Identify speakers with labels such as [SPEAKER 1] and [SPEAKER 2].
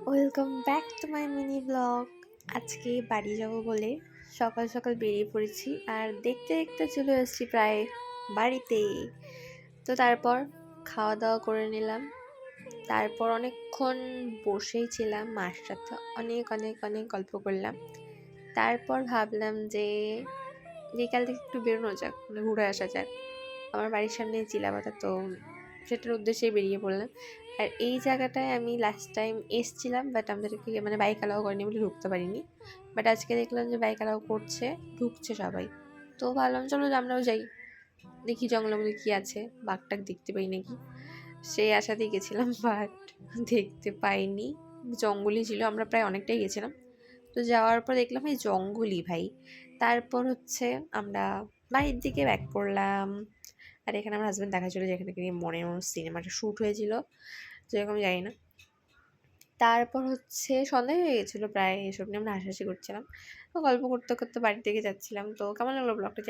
[SPEAKER 1] Welcome back to my mini blog. আজকে বাড়ি যাব বলে সকাল সকাল বেরিয়ে পড়েছি, আর দেখতে দেখতে চলে এসেছি প্রায় বাড়িতে। তো তারপর খাওয়া দাওয়া করে নিলাম, তারপর অনেকক্ষণ বসেই ছিলাম, মার সাথে অনেক অনেক অনেক গল্প করলাম। তারপর ভাবলাম যে বিকাল থেকে একটু বেরোনো যাক, মানে ঘুরে আসা যাক। আমার বাড়ির সামনে চিলাপাতা, তো সেটার উদ্দেশ্যেই বেরিয়ে পড়লাম। আর এই জায়গাটায় আমি লাস্ট টাইম এসছিলাম, বাট আমাদেরকে মানে বাইক অ্যালাউ করেনি বলে ঢুকতে পারিনি। বাট আজকে দেখলাম যে বাইক অ্যালাউ করছে, ঢুকছে সবাই। তো ভাবলাম চলো আমরাও যাই, দেখি জঙ্গলের মধ্যে কী আছে, বাঘটাক দেখতে পাই নাকি। সেই আশাতেই গেছিলাম, বাট দেখতে পাইনি। জঙ্গলই ছিল, আমরা প্রায় অনেকটাই গেছিলাম। তো যাওয়ার পর দেখলাম এই জঙ্গলই ভাই। তারপর হচ্ছে আমরা বাড়ির দিকে ব্যাক করলাম। আর এখানে আমার হাজব্যান্ড দেখা ছিল, যেখানে নিয়ে মনে সিনেমাটা শ্যুট হয়েছিল, যেরকম জানি না। তারপর হচ্ছে সন্ধ্যা হয়ে গেছিলো প্রায়, এসব নিয়ে আমরা হাসাহাসি করছিলাম, তো গল্প করতে করতে বাড়ির দিকে যাচ্ছিলাম। তো কেমন লাগলো ব্লগটা?